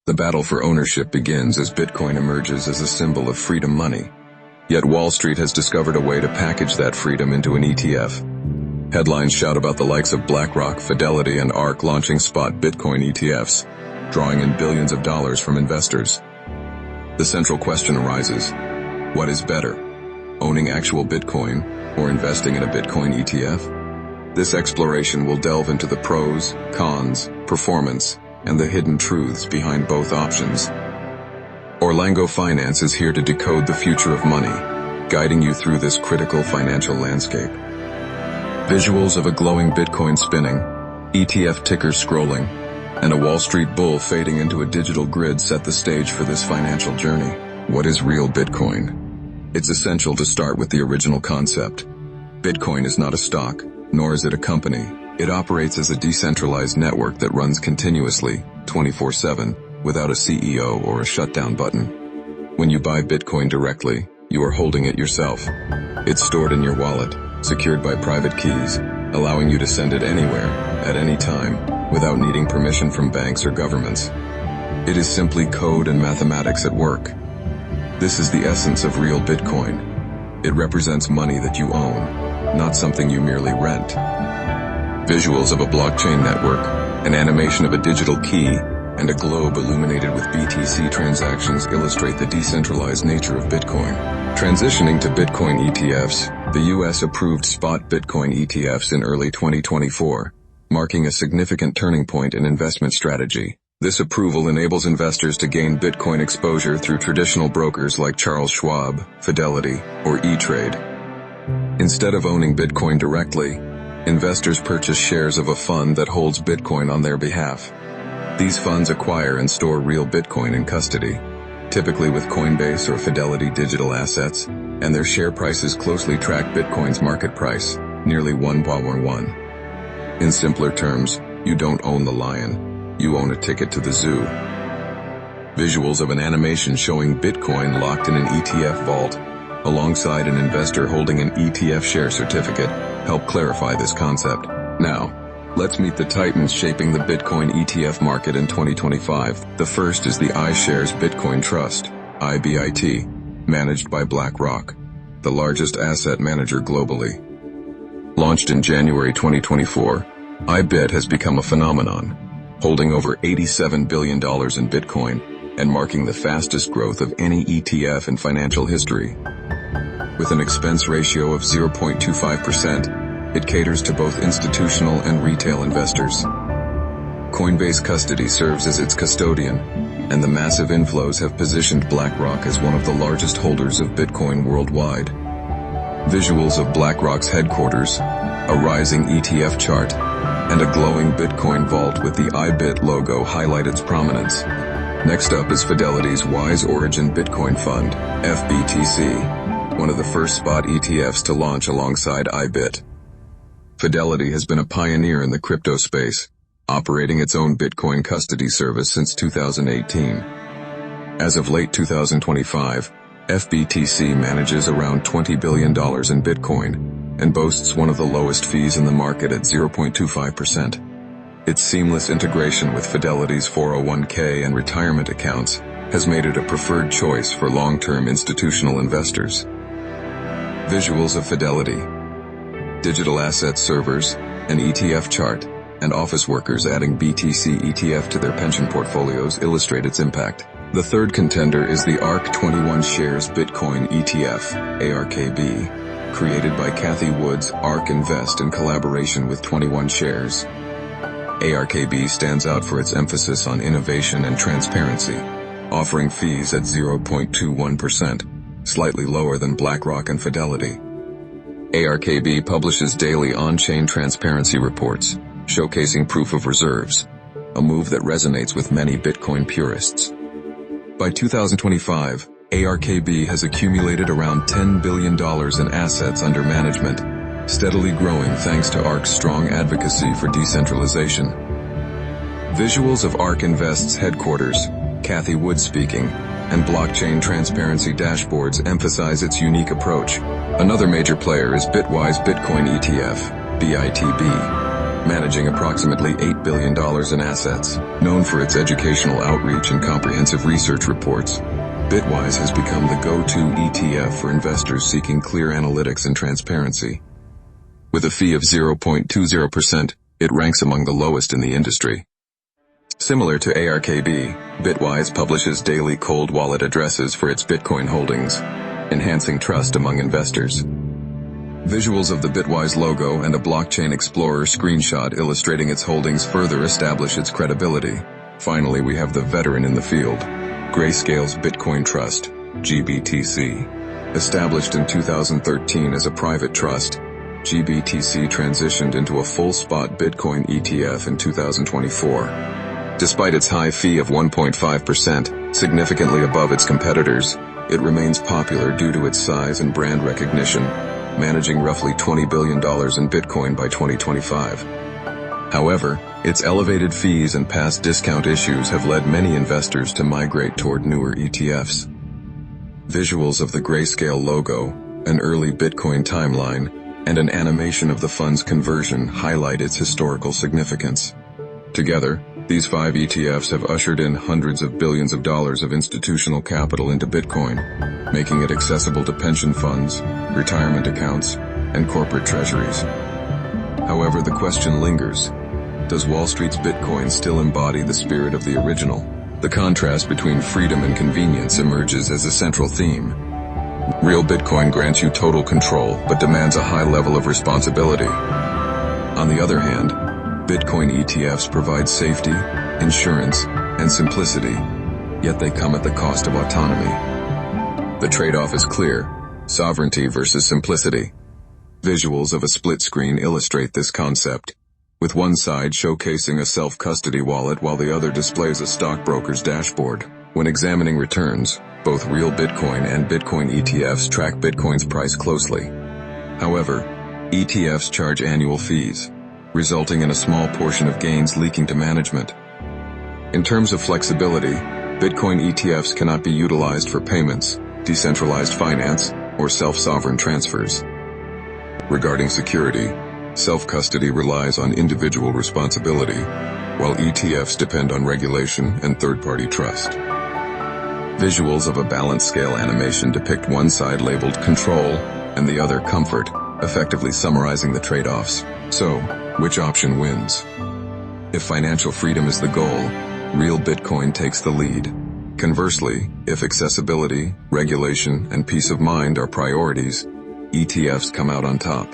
The battle for ownership begins as Bitcoin emerges as a symbol of freedom money. Yet Wall Street has discovered a way to package that freedom into an ETF. Headlines shout about the likes of BlackRock, Fidelity, and ARK launching spot Bitcoin ETFs, drawing in billions of dollars from investors. The central question arises: what is better, owning actual Bitcoin or investing in a Bitcoin ETF? This exploration will delve into the pros, cons, performance, and the hidden truths behind both options. Orlango Finance is here to decode the future of money, guiding you through this critical financial landscape. Visuals of a glowing Bitcoin spinning, ETF tickers scrolling, and a Wall Street bull fading into a digital grid set the stage for this financial journey. What is real Bitcoin? It's essential to start with the original concept. Bitcoin is not a stock, nor is it a company. It operates as a decentralized network that runs continuously, 24/7, without a CEO or a shutdown button. When you buy Bitcoin directly, you are holding it yourself. It's stored in your wallet, secured by private keys, allowing you to send it anywhere, at any time, without needing permission from banks or governments. It is simply code and mathematics at work. This is the essence of real Bitcoin. It represents money that you own, not something you merely rent. Visuals of a blockchain network, an animation of a digital key, and a globe illuminated with BTC transactions illustrate the decentralized nature of Bitcoin. Transitioning to Bitcoin ETFs, the US approved spot Bitcoin ETFs in early 2024, marking a significant turning point in investment strategy. This approval enables investors to gain Bitcoin exposure through traditional brokers like Charles Schwab, Fidelity, or E-Trade. Instead of owning Bitcoin directly, investors purchase shares of a fund that holds Bitcoin on their behalf. These funds acquire and store real Bitcoin in custody, typically with Coinbase or Fidelity digital assets, and their share prices closely track Bitcoin's market price, nearly 1/1. In simpler terms, you don't own the lion, you own a ticket to the zoo. Visuals of an animation showing Bitcoin locked in an ETF vault, alongside an investor holding an ETF share certificate, help clarify this concept. Now, let's meet the titans shaping the Bitcoin ETF market in 2025. The first is the iShares Bitcoin Trust, IBIT, managed by BlackRock, the largest asset manager globally. Launched in January 2024, IBIT has become a phenomenon, holding over $87 billion in Bitcoin and marking the fastest growth of any ETF in financial history. With an expense ratio of 0.25%, it caters to both institutional and retail investors. Coinbase Custody serves as its custodian, and the massive inflows have positioned BlackRock as one of the largest holders of Bitcoin worldwide. Visuals of BlackRock's headquarters, a rising ETF chart, and a glowing Bitcoin vault with the IBIT logo highlight its prominence. Next up is Fidelity's Wise Origin Bitcoin Fund, FBTC, one of the first spot ETFs to launch alongside IBIT. Fidelity has been a pioneer in the crypto space, operating its own Bitcoin custody service since 2018. As of late 2025, FBTC manages around $20 billion in Bitcoin and boasts one of the lowest fees in the market at 0.25%. Its seamless integration with Fidelity's 401k and retirement accounts has made it a preferred choice for long-term institutional investors. Visuals of Fidelity, digital asset servers, an ETF chart, and office workers adding BTC ETF to their pension portfolios illustrate its impact. The third contender is the ARK 21 Shares Bitcoin ETF, ARKB, created by Cathie Wood's ARK Invest in collaboration with 21 Shares. ARKB stands out for its emphasis on innovation and transparency, offering fees at 0.21%, slightly lower than BlackRock and Fidelity. ARKB publishes daily on-chain transparency reports, showcasing proof of reserves, a move that resonates with many Bitcoin purists. By 2025, ARKB has accumulated around $10 billion in assets under management, steadily growing thanks to ARK's strong advocacy for decentralization. Visuals of ARK Invest's headquarters, Cathie Wood speaking, and blockchain transparency dashboards emphasize its unique approach. Another major player is Bitwise Bitcoin ETF, BITB, managing approximately $8 billion in assets. Known for its educational outreach and comprehensive research reports, Bitwise has become the go-to ETF for investors seeking clear analytics and transparency. With a fee of 0.20%, it ranks among the lowest in the industry. Similar to ARKB, Bitwise publishes daily cold wallet addresses for its Bitcoin holdings, enhancing trust among investors. Visuals of the Bitwise logo and a blockchain explorer screenshot illustrating its holdings further establish its credibility. Finally, we have the veteran in the field, Grayscale's Bitcoin Trust, GBTC. Established in 2013 as a private trust, GBTC transitioned into a full-spot Bitcoin ETF in 2024. Despite its high fee of 1.5%, significantly above its competitors, it remains popular due to its size and brand recognition, managing roughly $20 billion in Bitcoin by 2025. However, its elevated fees and past discount issues have led many investors to migrate toward newer ETFs. Visuals of the Grayscale logo, an early Bitcoin timeline, and an animation of the fund's conversion highlight its historical significance. Together, these 5 ETFs have ushered in hundreds of billions of dollars of institutional capital into Bitcoin, making it accessible to pension funds, retirement accounts, and corporate treasuries. However, the question lingers: does Wall Street's Bitcoin still embody the spirit of the original? The contrast between freedom and convenience emerges as a central theme. Real Bitcoin grants you total control, but demands a high level of responsibility. On the other hand, Bitcoin ETFs provide safety, insurance, and simplicity, yet they come at the cost of autonomy. The trade-off is clear: sovereignty versus simplicity. Visuals of a split screen illustrate this concept, with one side showcasing a self-custody wallet while the other displays a stockbroker's dashboard. When examining returns, both real Bitcoin and Bitcoin ETFs track Bitcoin's price closely. However, ETFs charge annual fees, resulting in a small portion of gains leaking to management. In terms of flexibility, Bitcoin ETFs cannot be utilized for payments, decentralized finance, or self-sovereign transfers. Regarding security, self-custody relies on individual responsibility, while ETFs depend on regulation and third-party trust. Visuals of a balance scale animation depict one side labeled control and the other comfort, effectively summarizing the trade-offs. So, which option wins? If financial freedom is the goal, real Bitcoin takes the lead. Conversely, if accessibility, regulation, and peace of mind are priorities, ETFs come out on top.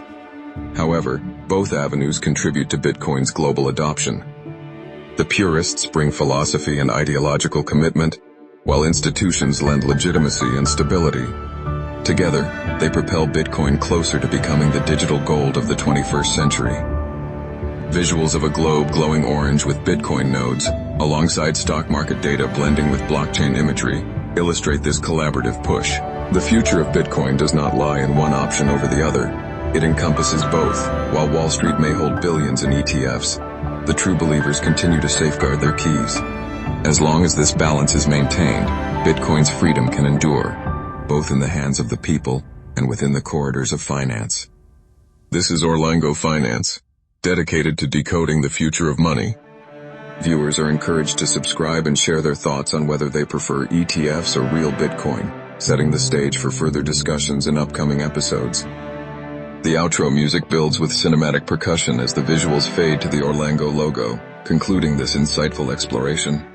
However, both avenues contribute to Bitcoin's global adoption. The purists bring philosophy and ideological commitment, while institutions lend legitimacy and stability. Together, they propel Bitcoin closer to becoming the digital gold of the 21st century. Visuals of a globe glowing orange with Bitcoin nodes, alongside stock market data blending with blockchain imagery, illustrate this collaborative push. The future of Bitcoin does not lie in one option over the other. It encompasses both. While Wall Street may hold billions in ETFs, the true believers continue to safeguard their keys. As long as this balance is maintained, Bitcoin's freedom can endure, both in the hands of the people and within the corridors of finance. This is Orlango Finance, dedicated to decoding the future of money. Viewers are encouraged to subscribe and share their thoughts on whether they prefer ETFs or real Bitcoin, setting the stage for further discussions in upcoming episodes. The outro music builds with cinematic percussion as the visuals fade to the Orlango logo, concluding this insightful exploration.